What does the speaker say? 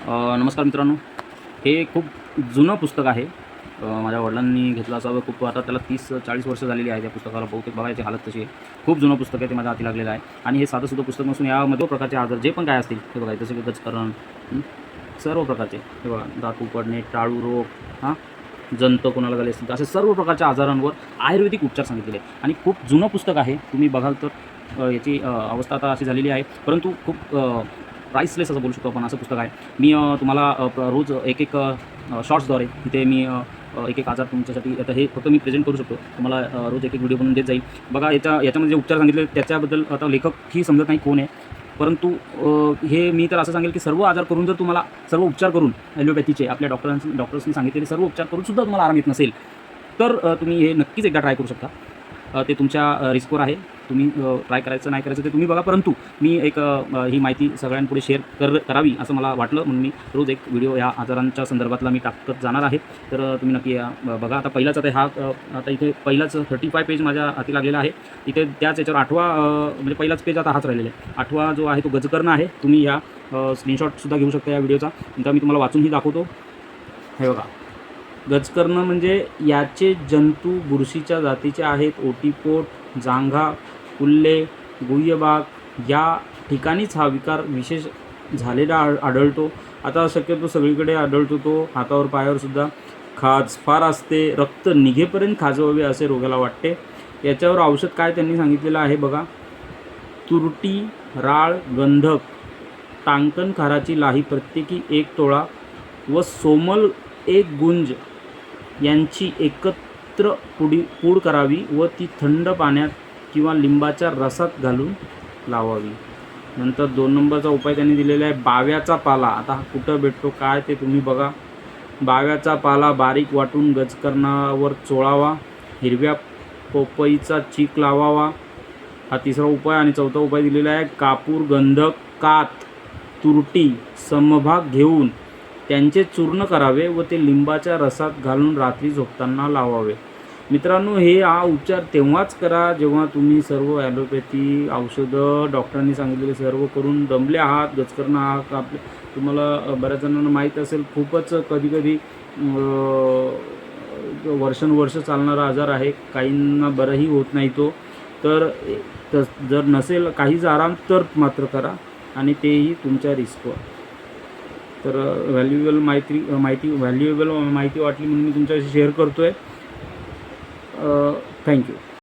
नमस्कार मित्रांनो. हे खूप जुनं पुस्तक आहे. माझ्या वडिलांनी घेतलं असावं. खूप आता त्याला 30-40 वर्ष झालेली आहे. त्या पुस्तकाला बहुतेक बघायची हालत तशी आहे. खूप जुनं पुस्तक आहे. ते माझ्या हाती लागलेलं आहे. आणि हे साधंसुधं पुस्तक नसून यामध्ये प्रकारचे आजार जे पण काय असतील हे बघा, जसे की गजकरण, सर्व प्रकारचे हे बघा, दात उपडणे, टाळू रोग, जंत कोणाला झाले असतील, असे सर्व प्रकारच्या आजारांवर आयुर्वेदिक उपचार सांगितलेले आहे. आणि खूप जुनं पुस्तक आहे. तुम्ही बघाल तर याची अवस्था आता अशी झालेली आहे, परंतु खूप प्राईसलेस असं बोलू शकतो आपण. असं पुस्तक आहे. मी तुम्हाला रोज एक शॉर्ट्सद्वारे इथे मी एक आजार तुमच्यासाठी, आता हे फक्त मी प्रेझेंट करू शकतो तुम्हाला. रोज एक व्हिडिओ बनवून देत जाईल. बघा, याच्यामध्ये जे उपचार सांगितले त्याच्याबद्दल आता लेखकही समजत नाही कोण आहे, परंतु हे मी तर असं सांगेल की सर्व आजार करून, जर तुम्हाला सर्व उपचार करून ॲलोपॅथीचे आपल्या डॉक्टर्सनी सांगितलेले सर्व उपचार करूनसुद्धा तुम्हाला आराम येत नसेल, तर तुम्ही हे नक्कीच एकदा ट्राय करू शकता. ते तुमच्या रिस्कवर आहे. तुम्ही ट्राय करायचं नाही करायचं ते तुम्ही बघा, परंतु मी एक ही माहिती सगळ्यांपुढे शेअर करावी असं मला वाटलं, म्हणून मी रोज एक व्हिडिओ या आजारांच्या संदर्भातला मी टाकत जाणार आहे. तर तुम्ही नक्की बघा. आता पहिलाच आता आता इथे पहिलाच 35 पेज माझ्या हाती लागलेला आहे. इथे त्याच याच्यावर 8वा म्हणजे पहिलाच पेज आता हाच राहिलेला आहे. 8वा जो आहे तो गजकर्ण आहे. तुम्ही या स्क्रीनशॉटसुद्धा घेऊ शकता या व्हिडिओचा. नंतर मी तुम्हाला वाचूनही दाखवतो. हे बघा, गजकर्ण म्हणजे याचे जंतू बुरशीच्या जातीचे आहेत. ओटीपोट, जांघा, कुल्ले, गुह्यभाग या ठिकाणीच हा विकार विशेष झालेला आढळतो. आता शक्यतो सगळीकडे आढळतो तो. हातावर पायावर सुद्धा खाज फार असते. रक्त निघेपर्यंत खाजवावे असे रोगाला वाटते. याच्यावर औषध काय त्यांनी सांगितलेलं आहे बघा. तुरटी, राळ, गंधक, टांकण खाराची लाही प्रत्येकी 1 तोळा व सोमल 1 गुंज यांची एकत्र पूड करावी व ती थंड पाण्यात किंवा लिंबाच्या रसात घालून लावावी. नंतर 2 नंबरचा उपाय त्यांनी दिलेला आहे. बाव्याचा पाला. आता हा कुठं भेटतो काय ते तुम्ही बघा. बाव्याचा पाला बारीक वाटून गजकर्णावर चोळावा. हिरव्या पपईचा चीक लावावा. हा 3रा उपाय. आणि 4था उपाय दिलेला आहे. कापूर, गंधक, कात, तुरटी समभाग घेऊन त्यांचे चूर्ण करावे व ते लिंबाच्या रसात घालून रात्री झोपताना लावावे. मित्रांनो, हा उपचार तेव्हाच करा जेव्हा तुम्ही सर्व ॲलोपॅथी औषधं डॉक्टरांनी सांगितलेले सर्व करून दमले आहात. गजकर्ण हा तुम्हाला बऱ्याच जणांना माहीत असेल, खूपच कधीकधी वर्षानुवर्ष चालणारा आजार आहे. काहींना बरंही होत नाही तो. तर जर नसेल काहीच आराम तर मात्र करा, आणि तेही तुमच्या रिस्कवर. तर व्हॅल्युएबल माहिती वाटली म्हणून मी तुमच्याशी शेअर करतो आहे. थँक्यू.